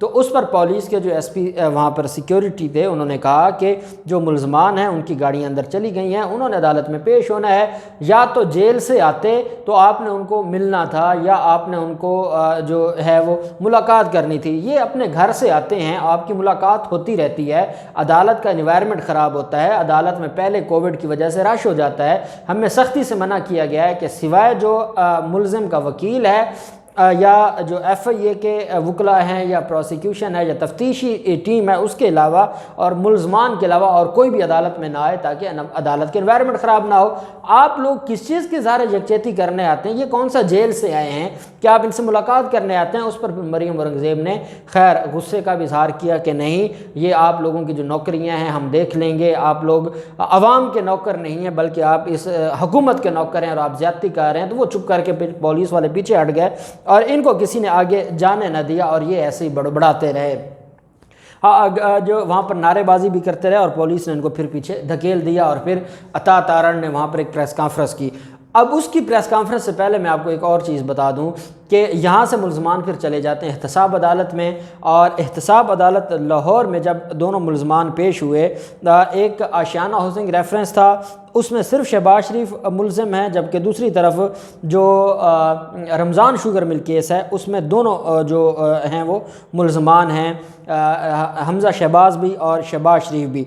تو اس پر پولیس کے جو ایس پی وہاں پر سیکیورٹی تھے انہوں نے کہا کہ جو ملزمان ہیں ان کی گاڑیاں اندر چلی گئی ہیں، انہوں نے عدالت میں پیش ہونا ہے، یا تو جیل سے آتے تو آپ نے ان کو ملنا تھا یا آپ نے ان کو جو ہے وہ ملاقات کرنی تھی، یہ اپنے گھر سے آتے ہیں، آپ کی ملاقات ہوتی رہتی ہے، عدالت کا انوائرمنٹ خراب ہوتا ہے، عدالت میں پہلے کووڈ کی وجہ سے رش ہو جاتا ہے، ہمیں سختی سے منع کیا گیا ہے کہ سوائے جو ملزم کا وکیل ہے یا جو ایف آئی اے کے وکلاء ہیں یا پروسیکیوشن ہے یا تفتیشی ٹیم ہے اس کے علاوہ اور ملزمان کے علاوہ اور کوئی بھی عدالت میں نہ آئے تاکہ عدالت کے انوائرمنٹ خراب نہ ہو۔ آپ لوگ کس چیز کی ظاہر یکجہتی کرنے آتے ہیں؟ یہ کون سا جیل سے آئے ہیں؟ کیا آپ ان سے ملاقات کرنے آتے ہیں؟ اس پر مریم اورنگزیب نے خیر غصے کا بھی اظہار کیا کہ نہیں، یہ آپ لوگوں کی جو نوکریاں ہیں ہم دیکھ لیں گے، آپ لوگ عوام کے نوکر نہیں ہیں بلکہ آپ اس حکومت کے نوکر ہیں اور آپ زیادتی کر رہے ہیں۔ تو وہ چپ کر کے پولیس والے پیچھے ہٹ گئے اور ان کو کسی نے آگے جانے نہ دیا اور یہ ایسے ہی بڑھاتے رہے، جو وہاں پر نعرے بازی بھی کرتے رہے اور پولیس نے ان کو پھر پیچھے دھکیل دیا اور پھر عطا تارڑ نے وہاں پر ایک پریس کانفرنس کی۔ اب اس کی پریس کانفرنس سے پہلے میں آپ کو ایک اور چیز بتا دوں کہ یہاں سے ملزمان پھر چلے جاتے ہیں احتساب عدالت میں، اور احتساب عدالت لاہور میں جب دونوں ملزمان پیش ہوئے، ایک آشیانہ ہاؤسنگ ریفرنس تھا، اس میں صرف شہباز شریف ملزم ہیں، جبکہ دوسری طرف جو رمضان شوگر مل کیس ہے اس میں دونوں جو ہیں وہ ملزمان ہیں، حمزہ شہباز بھی اور شہباز شریف بھی۔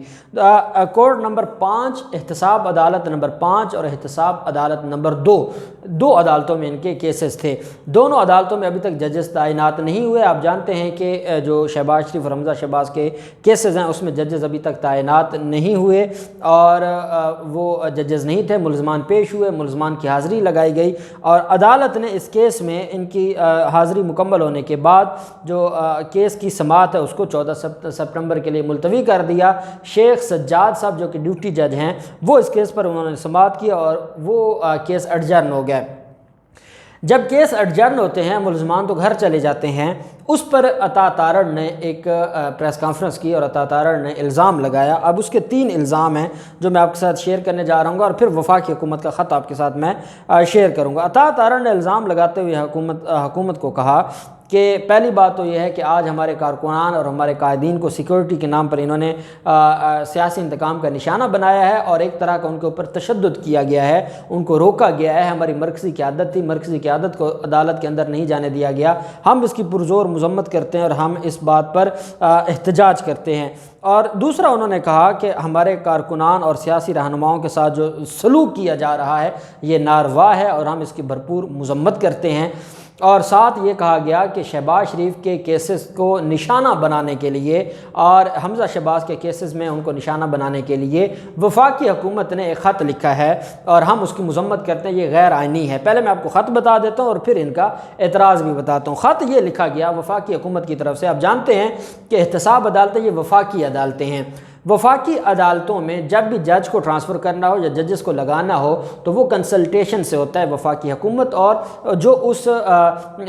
کورٹ نمبر 5، احتساب عدالت نمبر 5 اور احتساب عدالت نمبر 2، دو عدالتوں میں ان کے کیسز تھے۔ دونوں عدالتوں میں ابھی تک ججز تعینات نہیں ہوئے۔ آپ جانتے ہیں کہ جو شہباز شریف اور حمزہ شہباز کے کیسز ہیں اس میں ججز ابھی تک تعینات نہیں ہوئے اور وہ ججز نہیں تھے، ملزمان پیش ہوئے، ملزمان کی حاضری لگائی گئی اور عدالت نے اس کیس میں ان کی حاضری مکمل ہونے کے بعد جو کیس کی سماعت ہے اس کو 14 سپٹمبر کے لیے ملتوی کر دیا۔ شیخ سجاد صاحب جو کہ ڈیوٹی جج ہیں وہ اس کیس پر انہوں نے سماعت کی اور وہ کیس اڈجرن ہو گیا۔ جب کیس اڈجرن ہوتے ہیں ملزمان تو گھر چلے جاتے ہیں، اس پر عطا تارڑ نے ایک پریس کانفرنس کی اور عطا تارڑ نے الزام لگایا۔ اب اس کے 3 الزام ہیں جو میں آپ کے ساتھ شیئر کرنے جا رہا ہوں گا اور پھر وفاقی حکومت کا خط آپ کے ساتھ میں شیئر کروں گا۔ عطا تارڑ نے الزام لگاتے ہوئے حکومت کو کہا کہ پہلی بات تو یہ ہے کہ آج ہمارے کارکنان اور ہمارے قائدین کو سیکورٹی کے نام پر انہوں نے سیاسی انتقام کا نشانہ بنایا ہے اور ایک طرح کا ان کے اوپر تشدد کیا گیا ہے، ان کو روکا گیا ہے۔ ہماری مرکزی قیادت تھی، مرکزی قیادت کو عدالت کے اندر نہیں جانے دیا گیا، ہم اس کی پرزور مذمت کرتے ہیں اور ہم اس بات پر احتجاج کرتے ہیں۔ اور دوسرا انہوں نے کہا کہ ہمارے کارکنان اور سیاسی رہنماؤں کے ساتھ جو سلوک کیا جا رہا ہے یہ ناروا ہے اور ہم اس کی بھرپور مذمت کرتے ہیں۔ اور ساتھ یہ کہا گیا کہ شہباز شریف کے کیسز کو نشانہ بنانے کے لیے اور حمزہ شہباز کے کیسز میں ان کو نشانہ بنانے کے لیے وفاقی حکومت نے ایک خط لکھا ہے اور ہم اس کی مذمت کرتے ہیں، یہ غیر آئینی ہے۔ پہلے میں آپ کو خط بتا دیتا ہوں اور پھر ان کا اعتراض بھی بتاتا ہوں۔ خط یہ لکھا گیا وفاقی حکومت کی طرف سے، آپ جانتے ہیں کہ احتساب عدالتیں یہ وفاقی عدالتیں ہیں۔ وفاقی عدالتوں میں جب بھی جج کو ٹرانسفر کرنا ہو یا ججز کو لگانا ہو تو وہ کنسلٹیشن سے ہوتا ہے وفاقی حکومت اور جو اس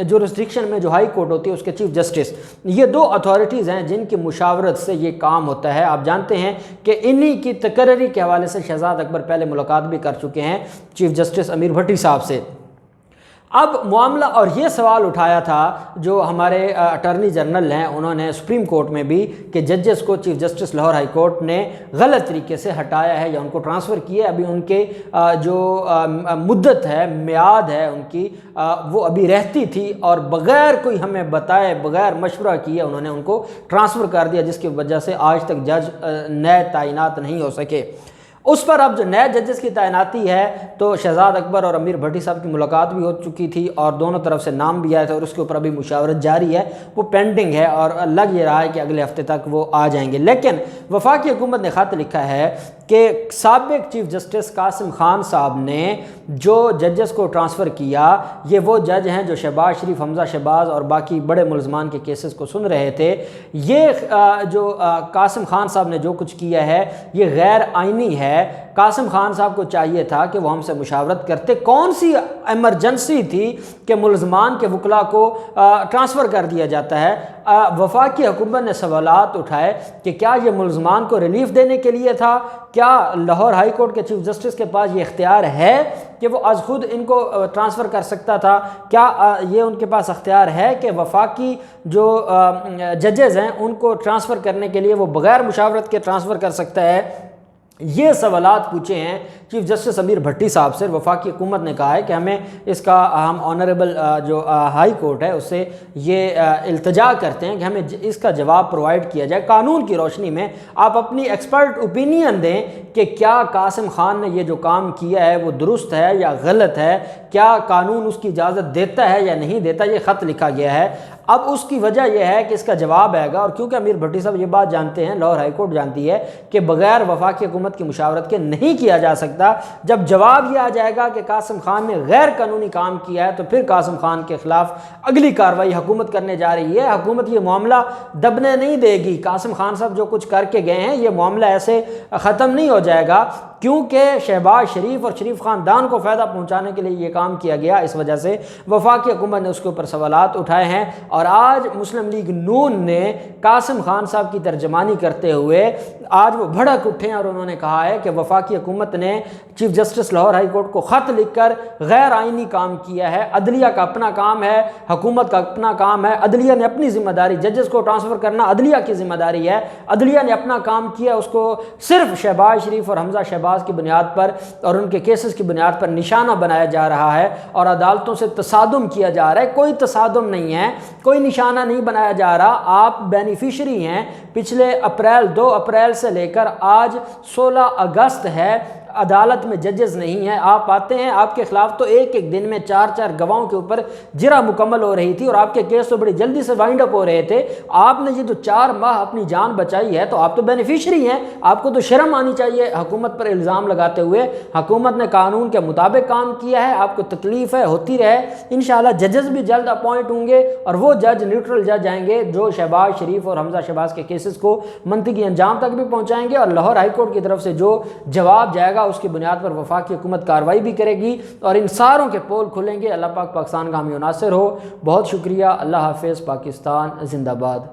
جورسڈکشن میں جو ہائی کورٹ ہوتی ہے اس کے چیف جسٹس، یہ 2 اتھارٹیز ہیں جن کی مشاورت سے یہ کام ہوتا ہے۔ آپ جانتے ہیں کہ انہی کی تقرری کے حوالے سے شہزاد اکبر پہلے ملاقات بھی کر چکے ہیں چیف جسٹس امیر بھٹی صاحب سے۔ اب معاملہ اور یہ سوال اٹھایا تھا جو ہمارے اٹارنی جنرل ہیں، انہوں نے سپریم کورٹ میں بھی کہ ججز کو chief justice Lahore high court نے غلط طریقے سے ہٹایا ہے یا ان کو ٹرانسفر کیا ہے۔ ابھی ان کے جو مدت ہے، میعاد ہے ان کی، وہ ابھی رہتی تھی اور بغیر کوئی ہمیں بتائے، بغیر مشورہ کیے انہوں نے ان کو ٹرانسفر کر دیا، جس کی وجہ سے آج تک جج نئے تعینات نہیں ہو سکے۔ اس پر اب جو نئے ججز کی تعیناتی ہے تو شہزاد اکبر اور امیر بھٹی صاحب کی ملاقات بھی ہو چکی تھی اور دونوں طرف سے نام بھی آئے تھے اور اس کے اوپر ابھی مشاورت جاری ہے، وہ پینڈنگ ہے اور لگ یہ رہا ہے کہ اگلے ہفتے تک وہ آ جائیں گے۔ لیکن وفاقی حکومت نے خط لکھا ہے کہ سابق چیف جسٹس قاسم خان صاحب نے جو ججز کو ٹرانسفر کیا یہ وہ جج ہیں جو شہباز شریف، حمزہ شہباز اور باقی بڑے ملزمان کے کیسز کو سن رہے تھے۔ یہ جو قاسم خان صاحب نے جو کچھ کیا ہے یہ غیر آئینی ہے۔ قاسم خان صاحب کو چاہیے تھا کہ وہ ہم سے مشاورت کرتے. کون سی ایمرجنسی تھی کہ ملزمان کے وکلا کو ٹرانسفر کر دیا جاتا ہے؟ وفاقی حکومت نے سوالات اٹھائے کہ کیا یہ ملزمان کو ریلیف دینے کے لیے تھا؟ کیا لاہور ہائی کورٹ کے چیف جسٹس کے پاس یہ اختیار ہے کہ وہ از خود ان کو ٹرانسفر کر سکتا تھا؟ کیا یہ ان کے پاس اختیار ہے کہ وفاقی جو ججز ہیں ان کو ٹرانسفر کرنے کے لیے وہ بغیر مشاورت کے ٹرانسفر کر سکتا ہے؟ یہ سوالات پوچھے ہیں چیف جسٹس امیر بھٹی صاحب سے. وفاقی حکومت نے کہا ہے کہ ہمیں اس کا ہم آنریبل جو ہائی کورٹ ہے اس سے یہ التجا کرتے ہیں کہ ہمیں اس کا جواب پرووائڈ کیا جائے قانون کی روشنی میں. آپ اپنی ایکسپرٹ اوپینین دیں کہ کیا قاسم خان نے یہ جو کام کیا ہے وہ درست ہے یا غلط ہے، کیا قانون اس کی اجازت دیتا ہے یا نہیں دیتا. یہ خط لکھا گیا ہے. اب اس کی وجہ یہ ہے کہ اس کا جواب آئے گا، اور کیونکہ امیر بھٹی صاحب یہ بات جانتے ہیں، لاہور ہائی کورٹ جانتی ہے کہ بغیر وفاقی حکومت کی مشاورت کے نہیں کیا جا سکتا. جب جواب یہ آ جائے گا کہ قاسم خان نے غیر قانونی کام کیا ہے تو پھر قاسم خان کے خلاف اگلی کارروائی حکومت کرنے جا رہی ہے. حکومت یہ معاملہ دبنے نہیں دے گی. قاسم خان صاحب جو کچھ کر کے گئے ہیں یہ معاملہ ایسے ختم نہیں ہو جائے گا، کیونکہ شہباز شریف اور شریف خاندان کو فائدہ پہنچانے کے لیے یہ کام کیا گیا. اس وجہ سے وفاقی حکومت نے اس کے اوپر سوالات اٹھائے ہیں، اور آج مسلم لیگ نون نے قاسم خان صاحب کی ترجمانی کرتے ہوئے آج وہ بھڑک اٹھے ہیں، اور انہوں نے کہا ہے کہ وفاقی حکومت نے chief justice Lahore high court کو خط لکھ کر غیر آئینی کام کیا ہے. عدلیہ کا اپنا کام ہے، حکومت کا اپنا کام ہے. عدلیہ نے اپنی ذمہ داری، ججز کو ٹرانسفر کرنا عدلیہ کی ذمہ داری ہے. عدلیہ نے اپنا کام کیا، اس کو صرف شہباز شریف اور حمزہ شہباز کی بنیاد پر اور ان کے کیسز کی بنیاد پر نشانہ بنایا جا رہا ہے اور عدالتوں سے تصادم کیا جا رہا ہے. کوئی تصادم نہیں ہے، کوئی نشانہ نہیں بنایا جا رہا. آپ بینیفیشری ہیں. پچھلے 2 اپریل سے لے کر آج 16 اگست ہے، عدالت میں ججز نہیں ہیں. آپ آتے ہیں، آپ کے خلاف تو ایک دن میں 4 گواہوں کے اوپر جرح مکمل ہو رہی تھی اور آپ کے کیس تو بڑی جلدی سے وائنڈ اپ ہو رہے تھے. آپ نے یہ جو 4 ماہ اپنی جان بچائی ہے تو آپ تو بینیفیشری ہیں. آپ کو تو شرم آنی چاہیے حکومت پر الزام لگاتے ہوئے. حکومت نے قانون کے مطابق کام کیا ہے. آپ کو تکلیف ہے، ہوتی رہے. انشاءاللہ ججز بھی جلد اپوائنٹ ہوں گے اور وہ جج نیوٹرل جج آئیں گے جو شہباز شریف اور حمزہ شہباز کے کیسز کو منطقی انجام تک بھی پہنچائیں گے، اور لاہور ہائی کورٹ کی طرف سے جو جواب جائے گا اس کی بنیاد پر وفاقی حکومت کارروائی بھی کرے گی اور ان ساروں کے پول کھلیں گے. اللہ پاک پاکستان کا حامی و ناصر ہو. بہت شکریہ. اللہ حافظ. پاکستان زندہ باد.